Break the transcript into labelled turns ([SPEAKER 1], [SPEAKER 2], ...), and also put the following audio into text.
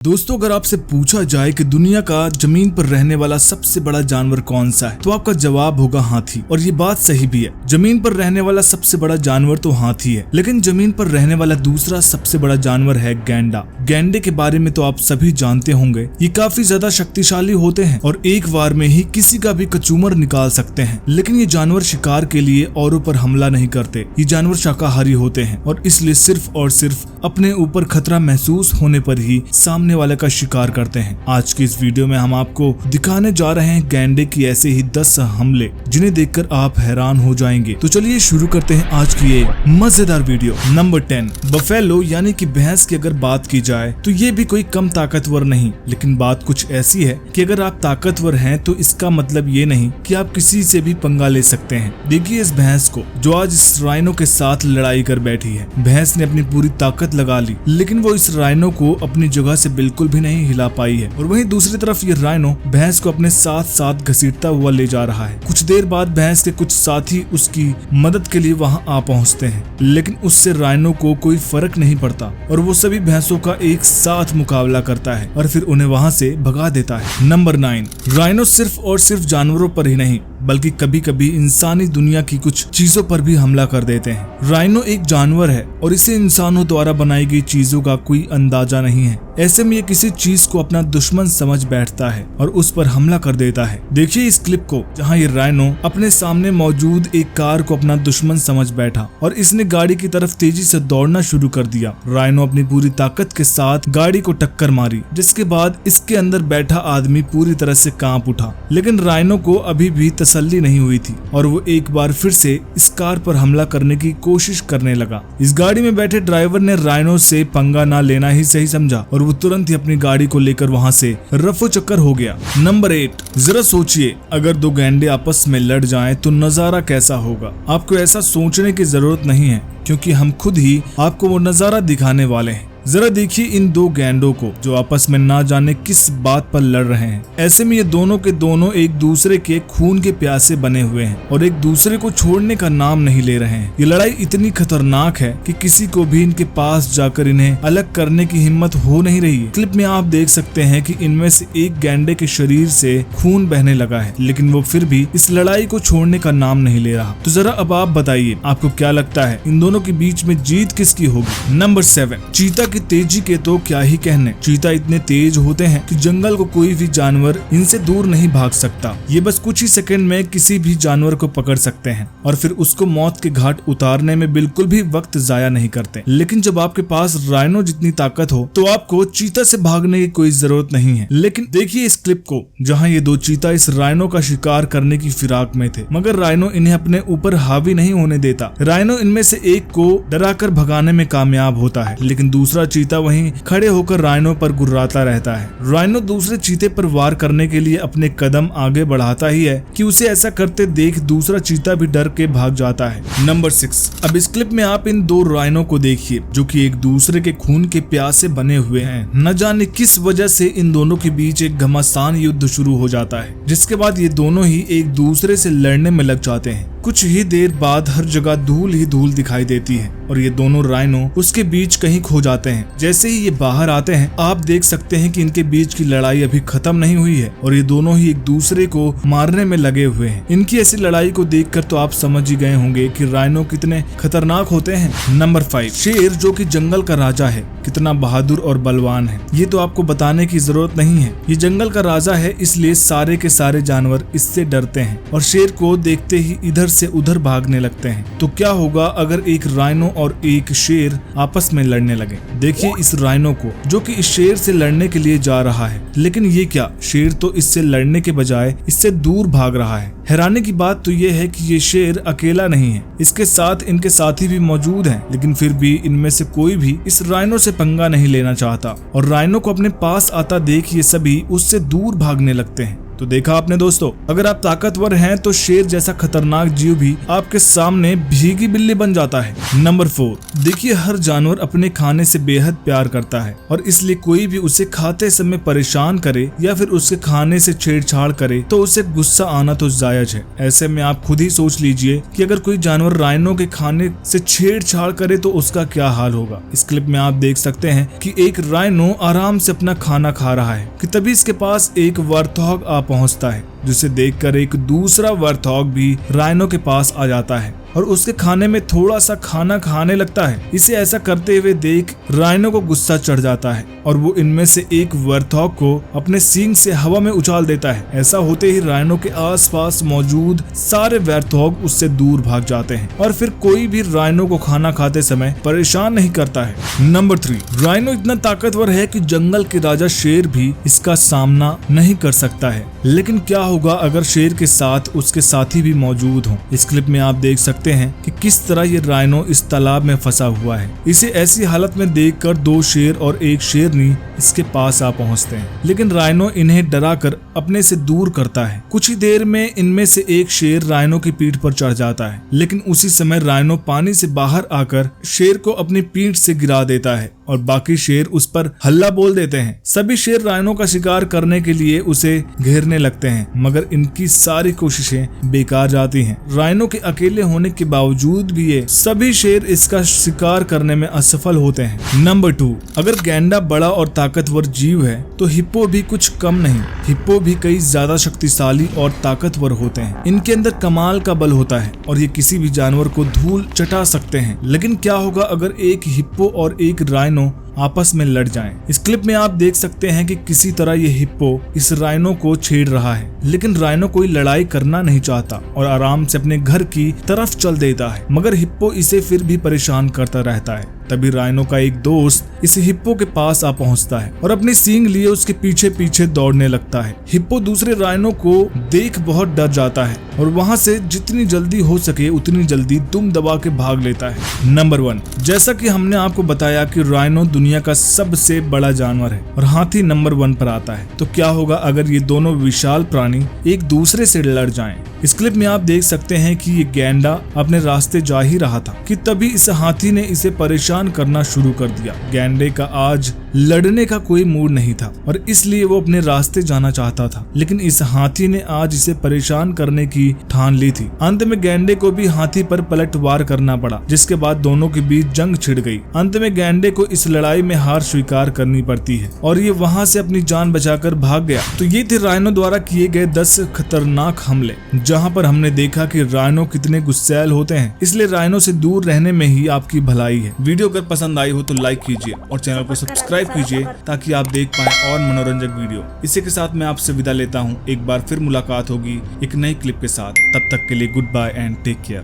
[SPEAKER 1] दोस्तों, अगर आपसे पूछा जाए कि दुनिया का जमीन पर रहने वाला सबसे बड़ा जानवर कौन सा है, तो आपका जवाब होगा हाथी। और ये बात सही भी है। जमीन पर रहने वाला सबसे बड़ा जानवर तो हाथी है, लेकिन जमीन पर रहने वाला दूसरा सबसे बड़ा जानवर है गैंडा। गैंडे के बारे में तो आप सभी जानते होंगे। ये काफी ज्यादा शक्तिशाली होते हैं और एक बार में ही किसी का भी कचूमर निकाल सकते हैं। लेकिन ये जानवर शिकार के लिए औरों पर हमला नहीं करते। ये जानवर शाकाहारी होते हैं और इसलिए सिर्फ और सिर्फ अपने ऊपर खतरा महसूस होने पर ही सामने वाले का शिकार करते हैं। आज की इस वीडियो में हम आपको दिखाने जा रहे हैं गैंडे की ऐसे ही 10 हमले, जिन्हें देखकर आप हैरान हो जाएंगे। तो चलिए शुरू करते हैं आज की ये मजेदार वीडियो। नंबर 10, बफेलो यानी कि भैंस की अगर बात की जाए तो ये भी कोई कम ताकतवर नहीं, लेकिन बात कुछ ऐसी है कि अगर आप ताकतवर हैं तो इसका मतलब ये नहीं कि आप किसी से भी पंगा ले सकते हैं। देखिए इस भैंस को जो आज इस राइनो के साथ लड़ाई कर बैठी है। भैंस ने अपनी पूरी ताकत लगा ली, लेकिन वो इस राइनो को अपनी जगह से बिल्कुल भी नहीं हिला पाई है। और वहीं दूसरी तरफ ये राइनो भैंस को अपने साथ साथ घसीटता हुआ ले जा रहा है। कुछ देर बाद भैंस के कुछ साथी उसकी मदद के लिए वहां आ पहुंचते हैं, लेकिन उससे राइनो को कोई फर्क नहीं पड़ता और वो सभी भैंसों का एक साथ मुकाबला करता है और फिर उन्हें वहां से भगा देता है। नंबर 9, राइनो सिर्फ और सिर्फ जानवरों पर ही नहीं बल्कि कभी कभी इंसानी दुनिया की कुछ चीजों पर भी हमला कर देते हैं। राइनो एक जानवर है और इसे इंसानों द्वारा बनाई गई चीजों का कोई अंदाजा नहीं है। ऐसे में ये किसी चीज को अपना दुश्मन समझ बैठता है और उस पर हमला कर देता है। देखिए इस क्लिप को, जहां ये राइनो अपने सामने मौजूद एक कार को अपना दुश्मन समझ बैठा और इसने गाड़ी की तरफ तेजी से दौड़ना शुरू कर दिया। राइनो अपनी पूरी ताकत के साथ गाड़ी को टक्कर मारी, जिसके बाद इसके अंदर बैठा आदमी पूरी तरह से कांप उठा। लेकिन राइनो को अभी भी तसल्ली नहीं हुई थी और वो एक बार फिर से इस कार पर हमला करने की कोशिश करने लगा। इस गाड़ी में बैठे ड्राइवर ने राइनो से पंगा ना लेना ही सही समझा और वो तुरंत ही अपनी गाड़ी को लेकर वहां से रफो चक्कर हो गया। नंबर 8, जरा सोचिए अगर दो गैंडे आपस में लड़ जाएं तो नजारा कैसा होगा। आपको ऐसा सोचने की जरूरत नहीं है, क्योंकि हम खुद ही आपको वो नजारा दिखाने वाले हैं। जरा देखिए इन दो गैंडों को जो आपस में ना जाने किस बात पर लड़ रहे हैं। ऐसे में ये दोनों के दोनों एक दूसरे के खून के प्यासे बने हुए हैं और एक दूसरे को छोड़ने का नाम नहीं ले रहे हैं। ये लड़ाई इतनी खतरनाक है कि किसी को भी इनके पास जाकर इन्हें अलग करने की हिम्मत हो नहीं रही है। क्लिप में आप देख सकते हैं कि इनमें से एक गैंडे के शरीर से खून बहने लगा है, लेकिन वो फिर भी इस लड़ाई को छोड़ने का नाम नहीं ले रहा। तो जरा अब आप बताइए, आपको क्या लगता है इन दोनों के बीच में जीत किसकी होगी। नंबर 7, चीता की तेजी के तो क्या ही कहने। चीता इतने तेज होते हैं कि जंगल को कोई भी जानवर इनसे दूर नहीं भाग सकता। ये बस कुछ ही सेकंड में किसी भी जानवर को पकड़ सकते हैं और फिर उसको मौत के घाट उतारने में बिल्कुल भी वक्त जाया नहीं करते। लेकिन जब आपके पास राइनो जितनी ताकत हो तो आपको चीता से भागने की कोई जरूरत नहीं है। लेकिन देखिए इस क्लिप को, जहाँ ये दो चीता इस राइनो का शिकार करने की फिराक में थे, मगर राइनो इन्हें अपने ऊपर हावी नहीं होने देता। राइनो इनमें से एक को डराकर भगाने में कामयाब होता है, लेकिन दूसरा चीता वहीं खड़े होकर राइनो पर गुर्राता रहता है। राइनो दूसरे चीते पर वार करने के लिए अपने कदम आगे बढ़ाता ही है कि उसे ऐसा करते देख दूसरा चीता भी डर के भाग जाता है। नंबर 6, अब इस क्लिप में आप इन दो राइनो को देखिए जो कि एक दूसरे के खून के प्यासे बने हुए हैं। न जाने किस वजह से इन दोनों के बीच एक घमासान युद्ध शुरू हो जाता है, जिसके बाद ये दोनों ही एक दूसरे से लड़ने में लग जाते हैं। कुछ ही देर बाद हर जगह धूल ही धूल दिखाई देती है और ये दोनों राइनो उसके बीच कहीं खो जाते हैं। जैसे ही ये बाहर आते हैं आप देख सकते हैं कि इनके बीच की लड़ाई अभी खत्म नहीं हुई है और ये दोनों ही एक दूसरे को मारने में लगे हुए हैं। इनकी ऐसी लड़ाई को देखकर तो आप समझ ही गए होंगे कि राइनो कितने खतरनाक होते हैं। नंबर 5, शेर जो कि जंगल का राजा है, कितना बहादुर और बलवान है ये तो आपको बताने की जरूरत नहीं है। ये जंगल का राजा है, इसलिए सारे के सारे जानवर इससे डरते हैं और शेर को देखते ही इधर से उधर भागने लगते हैं। तो क्या होगा अगर एक राइनो और एक शेर आपस में लड़ने लगे। देखिए इस राइनो को जो कि इस शेर से लड़ने के लिए जा रहा है, लेकिन ये क्या, शेर तो इससे लड़ने के बजाय इससे दूर भाग रहा है। हैरानी की बात तो ये है कि ये शेर अकेला नहीं है, इसके साथ इनके साथी भी मौजूद हैं, लेकिन फिर भी इनमें से कोई भी इस राइनो से पंगा नहीं लेना चाहता और राइनो को अपने पास आता देख ये सभी उससे दूर भागने लगते हैं। तो देखा आपने दोस्तों, अगर आप ताकतवर हैं तो शेर जैसा खतरनाक जीव भी आपके सामने भीगी बिल्ली बन जाता है। नंबर 4, देखिए हर जानवर अपने खाने से बेहद प्यार करता है और इसलिए कोई भी उसे खाते समय परेशान करे या फिर उसके खाने से छेड़छाड़ करे तो उसे गुस्सा आना तो जायज है। ऐसे में आप खुद ही सोच लीजिए कि अगर कोई जानवर राइनो के खाने से छेड़छाड़ करे तो उसका क्या हाल होगा। इस क्लिप में आप देख सकते हैं कि एक राइनो आराम से अपना खाना खा रहा है कि तभी इसके पास एक वर्थॉग आ पहुंचता है, जिसे देखकर एक दूसरा वर्थॉग भी राइनो के पास आ जाता है और उसके खाने में थोड़ा सा खाना खाने लगता है। इसे ऐसा करते हुए देख राइनो को गुस्सा चढ़ जाता है और वो इनमें से एक वर्थॉग को अपने सींग से हवा में उछाल देता है। ऐसा होते ही राइनो के आसपास मौजूद सारे वर्थॉग उससे दूर भाग जाते हैं और फिर कोई भी राइनो को खाना खाते समय परेशान नहीं करता है। नंबर 3, राइनो इतना ताकतवर है कि जंगल के राजा शेर भी इसका सामना नहीं कर सकता है। लेकिन क्या होगा अगर शेर के साथ उसके साथी भी मौजूद हों। इस क्लिप में आप देख सकते हैं कि किस तरह ये राइनो इस तालाब में फंसा हुआ है। इसे ऐसी हालत में देखकर 2 शेर और एक शेरनी इसके पास आ पहुंचते हैं, लेकिन राइनो इन्हें डराकर अपने से दूर करता है। कुछ ही देर में इनमें से एक शेर राइनो की पीठ पर चढ़ जाता है, लेकिन उसी समय राइनो पानी से बाहर आकर शेर को अपनी पीठ से गिरा देता है और बाकी शेर उस पर हल्ला बोल देते हैं। सभी शेर राइनो का शिकार करने के लिए उसे घेरने लगते हैं, मगर इनकी सारी कोशिशें बेकार जाती हैं। राइनो के अकेले होने के बावजूद भी ये सभी शेर इसका शिकार करने में असफल होते हैं। नंबर 2, अगर गैंडा बड़ा और ताकतवर जीव है तो हिप्पो भी कुछ कम नहीं। हिप्पो भी कई ज्यादा शक्तिशाली और ताकतवर होते हैं। इनके अंदर कमाल का बल होता है और ये किसी भी जानवर को धूल चटा सकते हैं। लेकिन क्या होगा अगर एक हिप्पो और एक राइनो आपस में लड़ जाएं। इस क्लिप में आप देख सकते हैं कि किसी तरह ये हिप्पो इस राइनो को छेड़ रहा है, लेकिन राइनो कोई लड़ाई करना नहीं चाहता और आराम से अपने घर की तरफ चल देता है, मगर हिप्पो इसे फिर भी परेशान करता रहता है। तभी राइनो का एक दोस्त इस हिप्पो के पास आ पहुंचता है और अपनी सींग लिए उसके पीछे पीछे दौड़ने लगता है। हिप्पो दूसरे राइनो को देख बहुत डर जाता है और वहां से जितनी जल्दी हो सके उतनी जल्दी दुम दबा के भाग लेता है। नंबर 1, जैसा कि हमने आपको बताया कि राइनो दुनिया का सबसे बड़ा जानवर है और हाथी नंबर 1 पर आता है, तो क्या होगा अगर ये दोनों विशाल प्राणी एक दूसरे से लड़ जाएं। इस क्लिप में आप देख सकते हैं कि ये गैंडा अपने रास्ते जा ही रहा था कि तभी इस हाथी ने इसे परेशान करना शुरू कर दिया। गैंडे का आज लड़ने का कोई मूड नहीं था और इसलिए वो अपने रास्ते जाना चाहता था, लेकिन इस हाथी ने आज इसे परेशान करने की ठान ली थी। अंत में गैंडे को भी हाथी पर पलटवार करना पड़ा, जिसके बाद दोनों के बीच जंग छिड़ गई। अंत में गैंडे को इस लड़ाई में हार स्वीकार करनी पड़ती है और ये वहां से अपनी जान बचाकर भाग गया। तो ये थे राइनो द्वारा किए गए 10 खतरनाक हमले, जहां पर हमने देखा कि राइनो कितने गुस्सैल होते हैं। इसलिए राइनो से दूर रहने में ही आपकी भलाई है। वीडियो अगर पसंद आई हो तो लाइक कीजिए और चैनल को सब्सक्राइब कीजिए ताकि आप देख पाएं और मनोरंजक वीडियो। इसी के साथ मैं आपसे विदा लेता हूं। एक बार फिर मुलाकात होगी एक नई क्लिप के साथ। तब तक के लिए good bye and take care.